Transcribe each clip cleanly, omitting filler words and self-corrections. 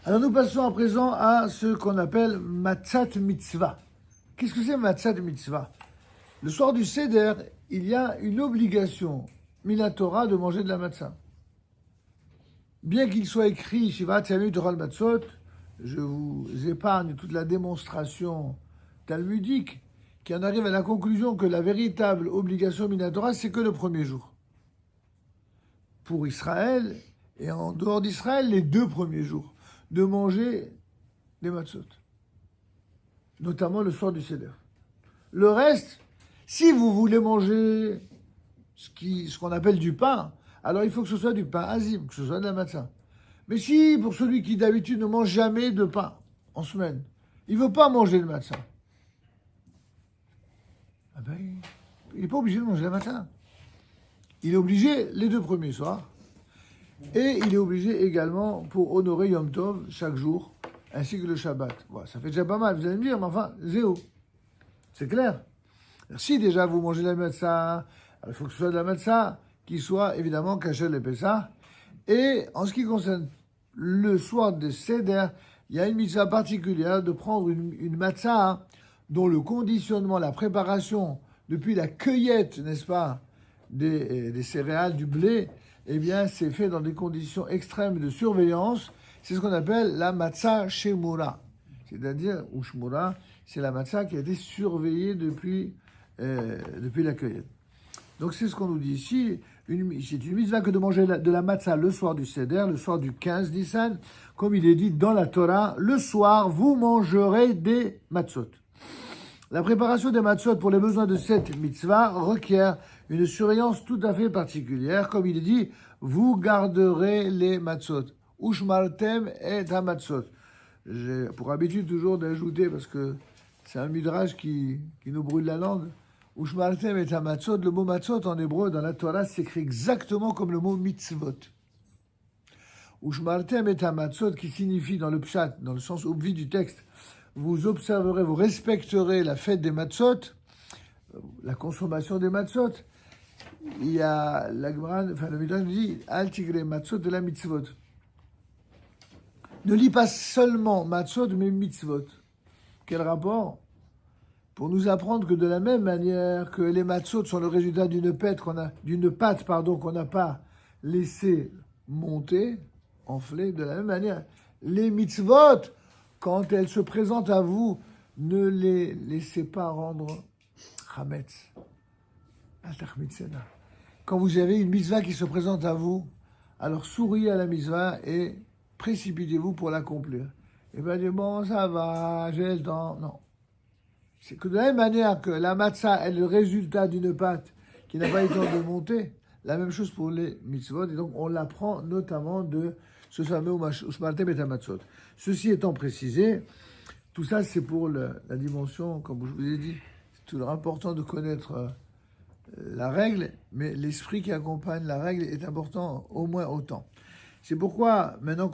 Alors nous passons à présent à ce qu'on appelle Matzat Mitzvah. Qu'est-ce que c'est Matzat Mitzvah? Le soir du Seder, il y a une obligation minatora de manger de la matzah. Bien qu'il soit écrit Shivat Yamim Torah Matzot, je vous épargne toute la démonstration talmudique qui en arrive à la conclusion que la véritable obligation minatora, c'est que le premier jour. Pour Israël, et en dehors d'Israël, les 2 premiers jours, de manger des matzot, notamment le soir du Seder. Le reste, si vous voulez manger ce qu'on appelle du pain, alors il faut que ce soit du pain azim, que ce soit de la matzah. Mais si, pour celui qui d'habitude ne mange jamais de pain en semaine, il ne veut pas manger le matzah, ah ben, il n'est pas obligé de manger la matzah. Il est obligé les 2 premiers soirs. Et il est obligé également pour honorer Yom Tov chaque jour, ainsi que le Shabbat. Voilà, ça fait déjà pas mal, vous allez me dire, mais enfin, zéro. C'est clair. Si déjà vous mangez la matzah, il faut que ce soit de la matzah qui soit évidemment cachée les Pessah. Et en ce qui concerne le soir de Seder, il y a une mitzvah particulière de prendre une matzah dont le conditionnement, la préparation, depuis la cueillette, n'est-ce pas, des céréales, du blé, eh bien, c'est fait dans des conditions extrêmes de surveillance. C'est ce qu'on appelle la matzah shemura. C'est-à-dire, ou shmura, c'est la matzah qui a été surveillée depuis la cueillette. Donc, c'est ce qu'on nous dit ici. C'est une mitzvah que de manger de la matzah le soir du Seder, le soir du 15 Nissan. Comme il est dit dans la Torah, le soir, vous mangerez des matzot. La préparation des matzot pour les besoins de cette mitzvah requiert une surveillance tout à fait particulière. Comme il est dit, vous garderez les matzot. Ushmartem et hamatzot. J'ai pour habitude toujours d'ajouter, parce que c'est un midrash qui nous brûle la langue, Ushmartem et hamatzot. Le mot matzot en hébreu dans la Torah s'écrit exactement comme le mot mitzvot. Ushmartem et hamatzot, qui signifie dans le pshat, dans le sens obvi du texte, vous observerez, vous respecterez la fête des matzot, la consommation des matzot. Il y a la Gemara, enfin le Midrash dit Al tigre matzot de la mitzvot. Ne lis pas seulement matzot mais mitzvot. Quel rapport? Pour nous apprendre que de la même manière que les matzot sont le résultat d'une pâte qu'on n'a pas laissé monter, enfler, de la même manière, les mitzvot, quand elles se présentent à vous, ne les laissez pas rendre chametz. Quand vous avez une mitzvah qui se présente à vous, alors souriez à la mitzvah et précipitez-vous pour l'accomplir. Et bien, dites, bon, ça va, j'ai le temps. Non. C'est que de la même manière que la matzah est le résultat d'une pâte qui n'a pas eu le temps de monter, la même chose pour les mitzvot. Et donc, on l'apprend notamment de ce fameux Ushmartem et Hamatzot. Ceci étant précisé, tout ça, c'est pour la dimension, comme je vous ai dit, c'est toujours important de connaître la règle, mais l'esprit qui accompagne la règle est important au moins autant. C'est pourquoi, maintenant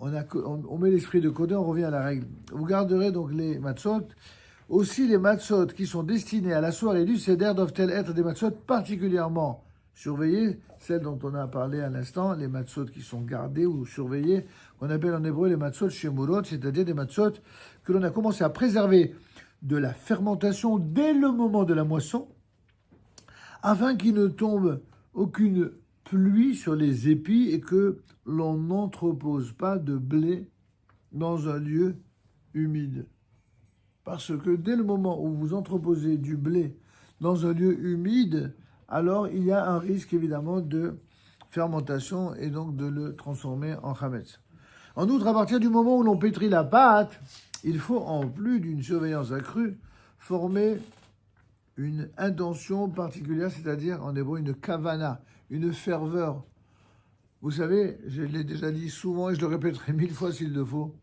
on met l'esprit de côté, on revient à la règle. Vous garderez donc les matzot. Aussi, les matzot qui sont destinés à la soirée du Seder doivent-elles être des matzot particulièrement surveillées, celles dont on a parlé à l'instant, les matzot qui sont gardées ou surveillées, qu'on appelle en hébreu les matzot shemurot, c'est-à-dire des matzot que l'on a commencé à préserver de la fermentation dès le moment de la moisson, afin qu'il ne tombe aucune pluie sur les épis et que l'on n'entrepose pas de blé dans un lieu humide. Parce que dès le moment où vous entreposez du blé dans un lieu humide, alors il y a un risque évidemment de fermentation et donc de le transformer en chametz. En outre, à partir du moment où l'on pétrit la pâte, il faut, en plus d'une surveillance accrue, former une intention particulière, c'est-à-dire en hébreu une kavana, une ferveur. Vous savez, je l'ai déjà dit souvent et je le répéterai 1000 fois s'il le faut,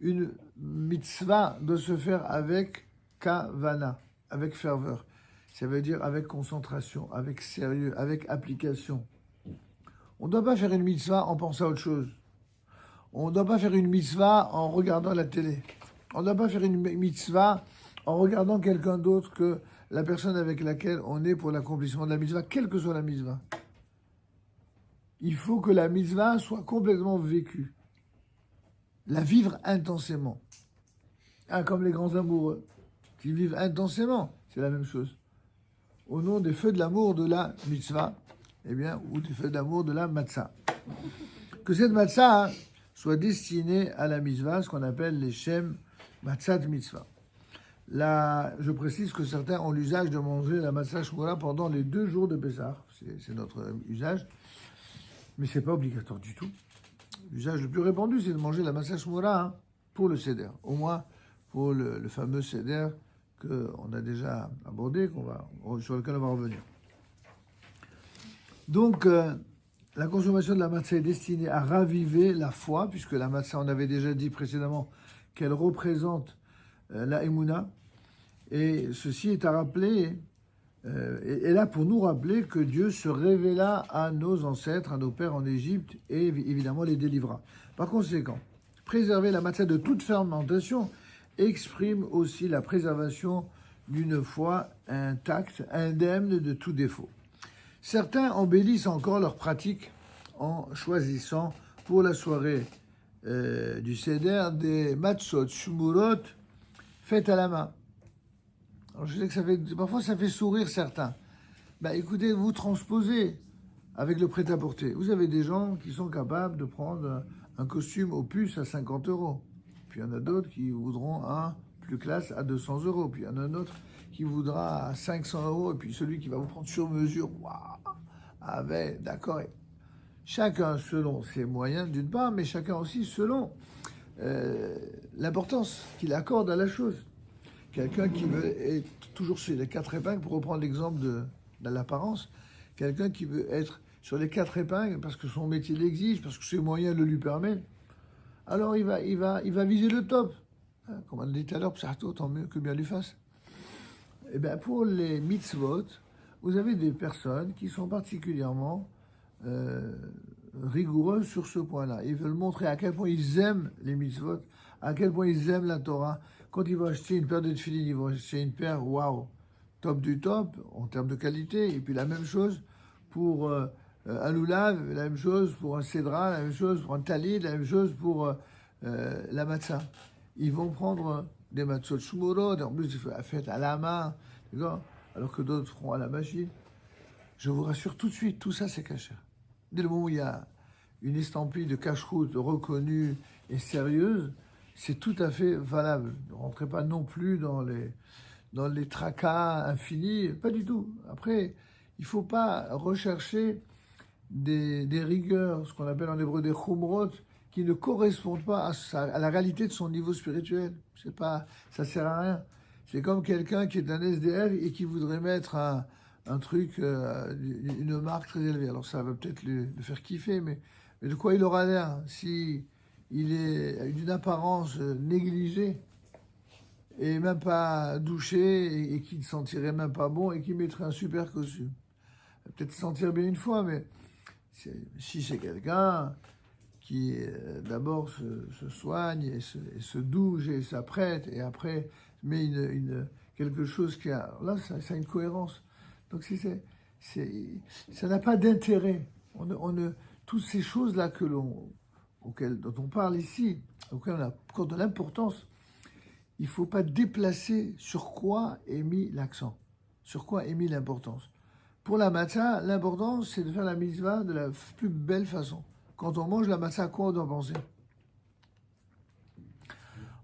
une mitzvah doit se faire avec kavana, avec ferveur. Ça veut dire avec concentration, avec sérieux, avec application. On ne doit pas faire une mitzvah en pensant à autre chose. On ne doit pas faire une mitzvah en regardant la télé. On ne doit pas faire une mitzvah en regardant quelqu'un d'autre que la personne avec laquelle on est pour l'accomplissement de la mitzvah, quelle que soit la mitzvah. Il faut que la mitzvah soit complètement vécue. la vivre intensément. Ah, comme les grands amoureux, qui vivent intensément, c'est la même chose. Au nom des feux de l'amour de la mitzvah, eh bien, ou des feux d'amour de la matzah. Que cette matzah soit destinée à la mitzvah, ce qu'on appelle les shem matzat mitzvah. Là, je précise que certains ont l'usage de manger la matzah shmura pendant les 2 jours de Pessah. C'est notre usage, mais c'est pas obligatoire du tout. L'usage le plus répandu, c'est de manger la matzah shmura pour le seder. Au moins pour le fameux seder qu'on a déjà abordé, sur lequel on va revenir. Donc, la consommation de la matzah est destinée à raviver la foi, puisque la matzah, on avait déjà dit précédemment qu'elle représente la Emouna. Et ceci est à rappeler, est là pour nous rappeler que Dieu se révéla à nos ancêtres, à nos pères en Égypte, et évidemment les délivra. Par conséquent, préserver la matzah de toute fermentation exprime aussi la préservation d'une foi intacte, indemne de tout défaut. Certains embellissent encore leur pratique en choisissant pour la soirée du Seder des matzot shumurot faites à la main. Alors je sais que parfois ça fait sourire certains. Écoutez, vous transposez avec le prêt-à-porter. Vous avez des gens qui sont capables de prendre un costume aux puces à 50 €. Puis il y en a d'autres qui voudront un plus classe à 200 €. Puis il y en a un autre qui voudra à 500 €. Et puis celui qui va vous prendre sur mesure, waouh, d'accord. Chacun selon ses moyens d'une part, mais chacun aussi selon l'importance qu'il accorde à la chose. Quelqu'un qui veut être toujours sur les 4 épingles, pour reprendre l'exemple de l'apparence, quelqu'un qui veut être sur les 4 épingles parce que son métier l'exige, parce que ses moyens le lui permettent, alors il va viser le top. Comme on a dit tout à l'heure, tant mieux que bien lui fasse. Et bien pour les mitzvot, vous avez des personnes qui sont particulièrement rigoureuses sur ce point-là. Ils veulent montrer à quel point ils aiment les mitzvot, à quel point ils aiment la Torah. Quand ils vont acheter une paire de tefilines, ils vont acheter une paire, waouh, top du top, en termes de qualité. Et puis la même chose pour un lulav, la même chose pour un cédra, la même chose pour un talit, la même chose pour la matzah. Ils vont prendre des matzot shumorot, en plus faites à la main, alors que d'autres feront à la machine. Je vous rassure tout de suite, tout ça c'est kasher. Dès le moment où il y a une estampille de cache-route reconnue et sérieuse, c'est tout à fait valable. Ne rentrez pas non plus dans les tracas infinis, pas du tout. Après, il ne faut pas rechercher des rigueurs, ce qu'on appelle en hébreu des chumrot, qui ne correspondent pas à la réalité de son niveau spirituel. Ça sert à rien. C'est comme quelqu'un qui est un SDF et qui voudrait mettre un truc, une marque très élevée. Alors ça va peut-être le faire kiffer, mais de quoi il aura l'air si il est d'une apparence négligée et même pas douché et qui ne sentirait même pas bon et qui mettrait un super costume. Il va peut-être se sentir bien une fois, mais si c'est quelqu'un qui d'abord se soigne et se douche et s'apprête et après met quelque chose qui a... Là, ça a une cohérence. Donc ça n'a pas d'intérêt. Toutes ces choses-là dont on parle ici, auxquelles on accorde de l'importance, il ne faut pas déplacer sur quoi est mis l'accent, sur quoi est mis l'importance. Pour la matzah, l'importance, c'est de faire la mitzvah de la plus belle façon. Quand on mange la matzah, à quoi on doit penser?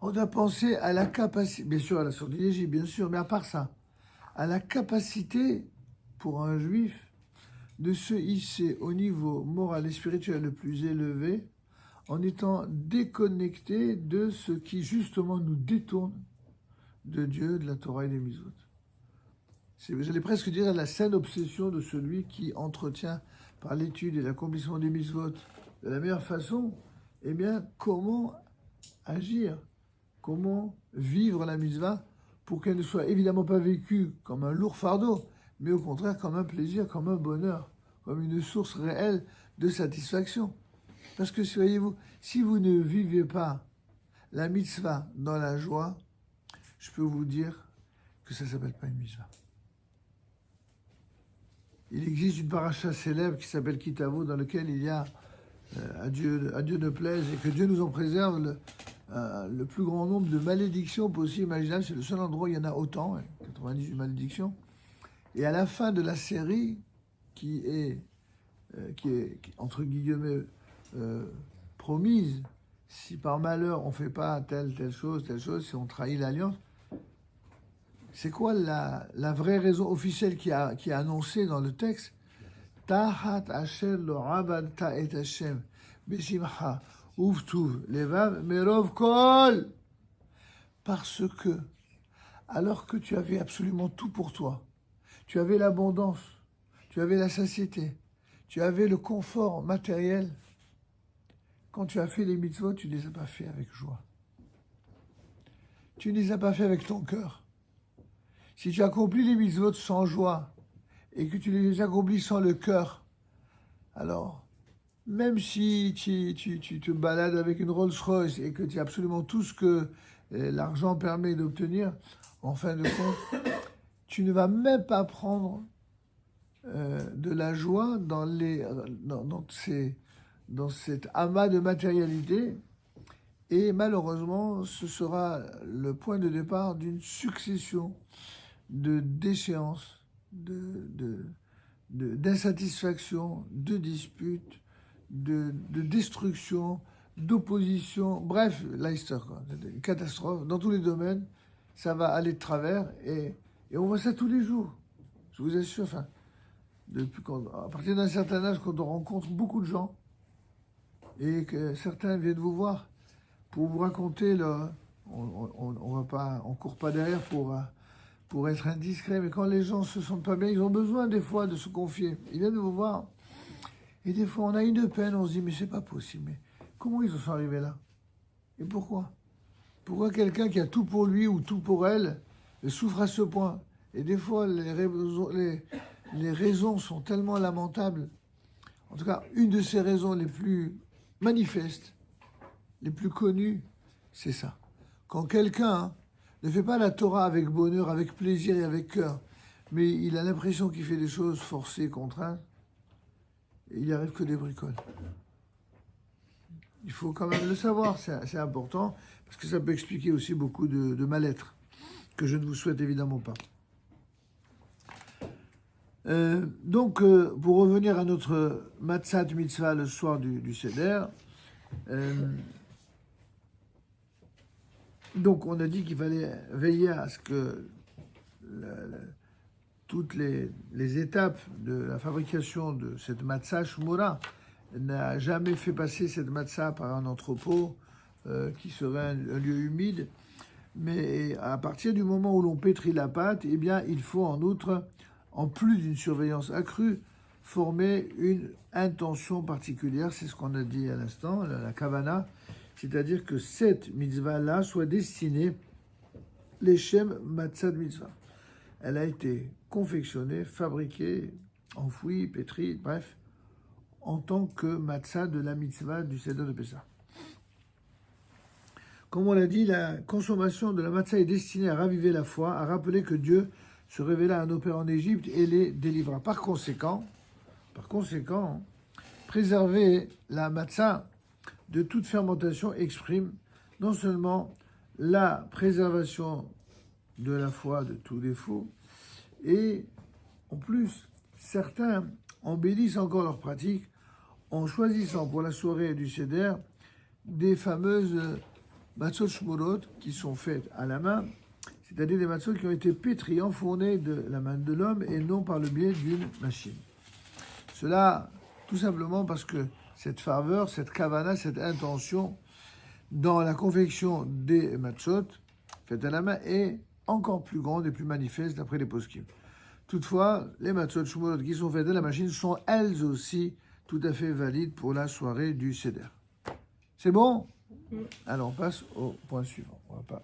On doit penser à la capacité, bien sûr à la sortie d'Égypte, bien sûr, mais à part ça, à la capacité pour un juif de se hisser au niveau moral et spirituel le plus élevé en étant déconnecté de ce qui justement nous détourne de Dieu, de la Torah et des mitzvot. J'allais presque dire la saine obsession de celui qui entretient par l'étude et l'accomplissement des mitzvot de la meilleure façon, eh bien, comment agir, comment vivre la mitzvah pour qu'elle ne soit évidemment pas vécue comme un lourd fardeau, mais au contraire comme un plaisir, comme un bonheur, comme une source réelle de satisfaction. Parce que, voyez-vous, si vous ne vivez pas la mitzvah dans la joie, je peux vous dire que ça ne s'appelle pas une mitzvah. Il existe une paracha célèbre qui s'appelle Kitavo, dans laquelle il y a à Dieu ne plaise, et que Dieu nous en préserve le plus grand nombre de malédictions possibles, imaginables. C'est le seul endroit où il y en a autant, 98 malédictions. Et à la fin de la série, qui est entre guillemets promise, si par malheur on ne fait pas telle chose, si on trahit l'alliance, c'est quoi la vraie raison officielle qui est annoncée dans le texte? Tahat asher lo abadta et Hashem besimcha uvtuv levav merov kol. Parce que, alors que tu avais absolument tout pour toi, tu avais l'abondance, tu avais la satiété, tu avais le confort matériel, quand tu as fait les mitzvot, tu ne les as pas fait avec joie. Tu ne les as pas fait avec ton cœur. Si tu accomplis les mitzvot sans joie et que tu les accomplis sans le cœur, alors, même si tu te balades avec une Rolls-Royce et que tu as absolument tout ce que l'argent permet d'obtenir, en fin de compte, tu ne vas même pas prendre de la joie dans cet amas de matérialité. Et malheureusement, ce sera le point de départ d'une succession de déchéances, d'insatisfaction, de disputes, de destruction, d'opposition. Bref, l'histoire, quoi. Une catastrophe dans tous les domaines. Ça va aller de travers et on voit ça tous les jours. Je vous assure, enfin, à partir d'un certain âge, quand on rencontre beaucoup de gens et que certains viennent vous voir pour vous raconter on court pas derrière pour être indiscret, mais quand les gens se sentent pas bien, ils ont besoin des fois de se confier. Ils viennent vous voir. Et des fois, on a une peine, on se dit, mais c'est pas possible. Mais comment ils en sont arrivés là? Et pourquoi? Pourquoi quelqu'un qui a tout pour lui ou tout pour elle souffre à ce point? Et des fois, les raisons sont tellement lamentables. En tout cas, une de ces raisons les plus manifestes, les plus connues, c'est ça. Quand quelqu'un ne fait pas la Torah avec bonheur, avec plaisir et avec cœur, mais il a l'impression qu'il fait des choses forcées, contraintes, et il n'y arrive que des bricoles. Il faut quand même le savoir, c'est important, parce que ça peut expliquer aussi beaucoup de mal-être, que je ne vous souhaite évidemment pas. Donc, pour revenir à notre Matzat Mitzvah le soir du Seder, donc on a dit qu'il fallait veiller à ce que toutes les étapes de la fabrication de cette matzah shmura n'a jamais fait passer cette matzah par un entrepôt qui serait un lieu humide. Mais à partir du moment où l'on pétrit la pâte, eh bien, il faut en outre, en plus d'une surveillance accrue, former une intention particulière. C'est ce qu'on a dit à l'instant, la kavana, c'est-à-dire que cette mitzvah-là soit destinée l'Eshem Matzah Mitzvah. Elle a été confectionnée, fabriquée, enfouie, pétrie, bref, en tant que matzah de la mitzvah du Seder de Pessah. Comme on l'a dit, la consommation de la matzah est destinée à raviver la foi, à rappeler que Dieu se révéla à nos pères en Égypte et les délivra. Par conséquent, préserver la matzah de toute fermentation exprime non seulement la préservation de la foi de tout défaut, et en plus, certains embellissent encore leur pratique en choisissant pour la soirée du Seder des fameuses matzot shmurot qui sont faites à la main, c'est-à-dire des matzot qui ont été pétris, enfournés de la main de l'homme et non par le biais d'une machine. Cela, tout simplement parce que cette ferveur, cette kavana, cette intention dans la confection des matzot faites à la main est encore plus grande et plus manifeste d'après les poskim. Toutefois, les matzot shmurot qui sont faites à la machine sont elles aussi tout à fait valides pour la soirée du Seder. C'est bon? Alors on passe au point suivant. On va pas